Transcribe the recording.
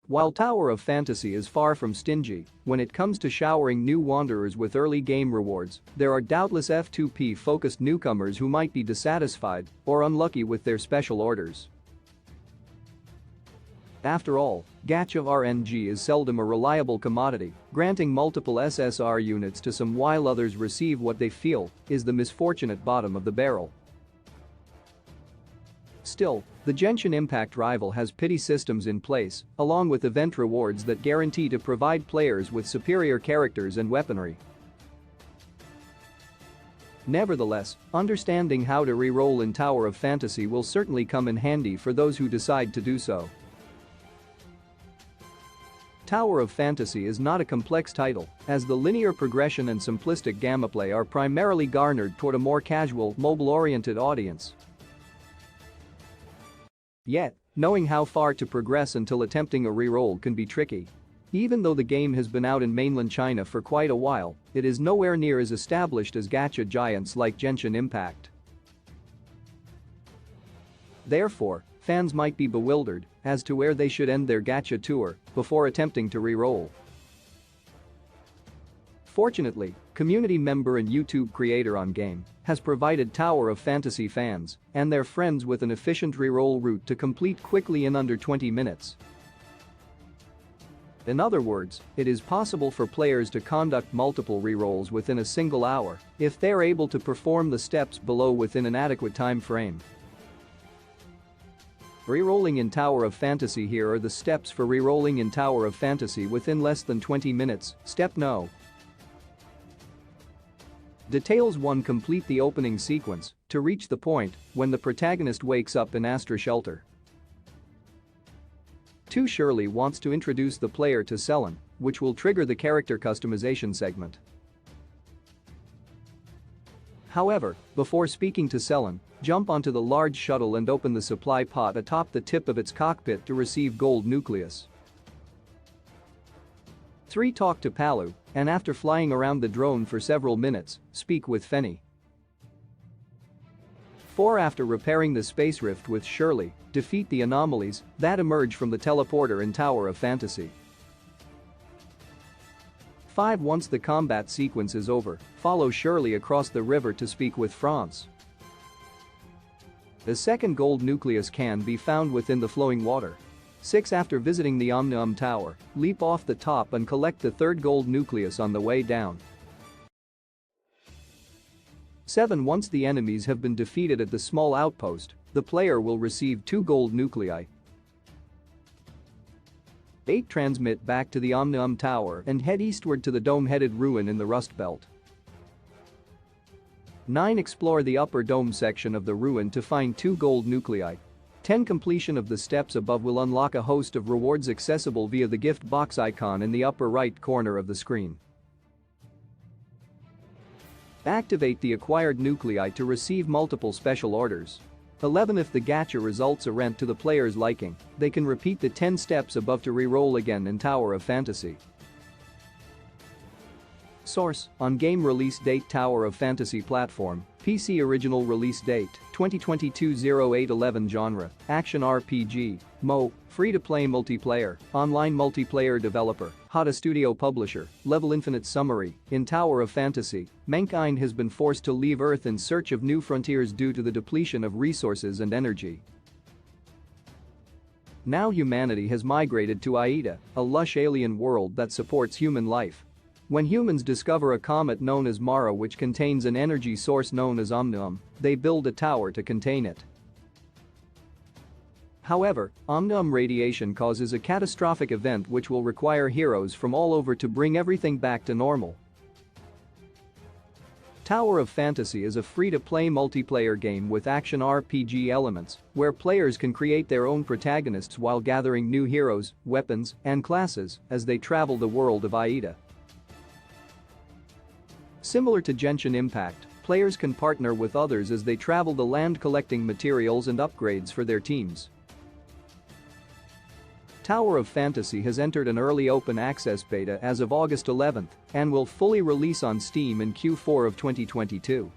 While Tower of Fantasy is far from stingy when it comes to showering new wanderers with early game rewards, there are doubtless F2P-focused newcomers who might be dissatisfied or unlucky with their special orders. After all, gacha RNG is seldom a reliable commodity, granting multiple SSR units to some while others receive what they feel is the misfortunate bottom of the barrel. Still, the Genshin Impact rival has pity systems in place, along with event rewards that guarantee to provide players with superior characters and weaponry. Nevertheless, understanding how to reroll in Tower of Fantasy will certainly come in handy for those who decide to do so. Tower of Fantasy is not a complex title, as the linear progression and simplistic gameplay are primarily garnered toward a more casual, mobile-oriented audience. Yet, knowing how far to progress until attempting a reroll can be tricky. Even though the game has been out in mainland China for quite a while, it is nowhere near as established as gacha giants like Genshin Impact. Therefore, fans might be bewildered as to where they should end their gacha tour before attempting to reroll. Fortunately, community member and YouTube creator on game has provided Tower of Fantasy fans and their friends with an efficient reroll route to complete quickly in under 20 minutes. In other words, it is possible for players to conduct multiple rerolls within a single hour if they're able to perform the steps below within an adequate time frame. Rerolling in Tower of Fantasy. Here are the steps for rerolling in Tower of Fantasy within less than 20 minutes. Step No. Details 1. Complete the opening sequence to reach the point when the protagonist wakes up in Astra Shelter. 2. Shirley wants to introduce the player to Selen, which will trigger the character customization segment. However, before speaking to Selen, jump onto the large shuttle and open the supply pod atop the tip of its cockpit to receive gold nucleus. 3. Talk to Palu, and after flying around the drone for several minutes, speak with Feni. 4. After repairing the space rift with Shirley, defeat the anomalies that emerge from the teleporter in Tower of Fantasy. 5. Once the combat sequence is over, follow Shirley across the river to speak with France. The second gold nucleus can be found within the flowing water. 6. After visiting the Omnium Tower, leap off the top and collect the third gold nucleus on the way down. 7. Once the enemies have been defeated at the small outpost, the player will receive 2 gold nuclei. 8. Transmit back to the Omnium Tower and head eastward to the dome-headed ruin in the Rust Belt. 9. Explore the upper dome section of the ruin to find 2 gold nuclei. 10. Completion of the steps above will unlock a host of rewards accessible via the gift box icon in the upper right corner of the screen. Activate the acquired nuclei to receive multiple special orders. 11. If the gacha results are to the player's liking, they can repeat the 10 steps above to reroll again in Tower of Fantasy. Source: On game release date Tower of Fantasy platform, PC original release date 2022-08-11 genre, action RPG, MO, free-to-play multiplayer, online multiplayer developer, Hada Studio publisher, level infinite summary. In Tower of Fantasy, mankind has been forced to leave Earth in search of new frontiers due to the depletion of resources and energy. Now humanity has migrated to Aida, a lush alien world that supports human life. When humans discover a comet known as Mara which contains an energy source known as Omnium, they build a tower to contain it. However, Omnium radiation causes a catastrophic event which will require heroes from all over to bring everything back to normal. Tower of Fantasy is a free-to-play multiplayer game with action RPG elements, where players can create their own protagonists while gathering new heroes, weapons, and classes as they travel the world of Aida. Similar to Genshin Impact, players can partner with others as they travel the land collecting materials and upgrades for their teams. Tower of Fantasy has entered an early open access beta as of August 11th and will fully release on Steam in Q4 of 2022.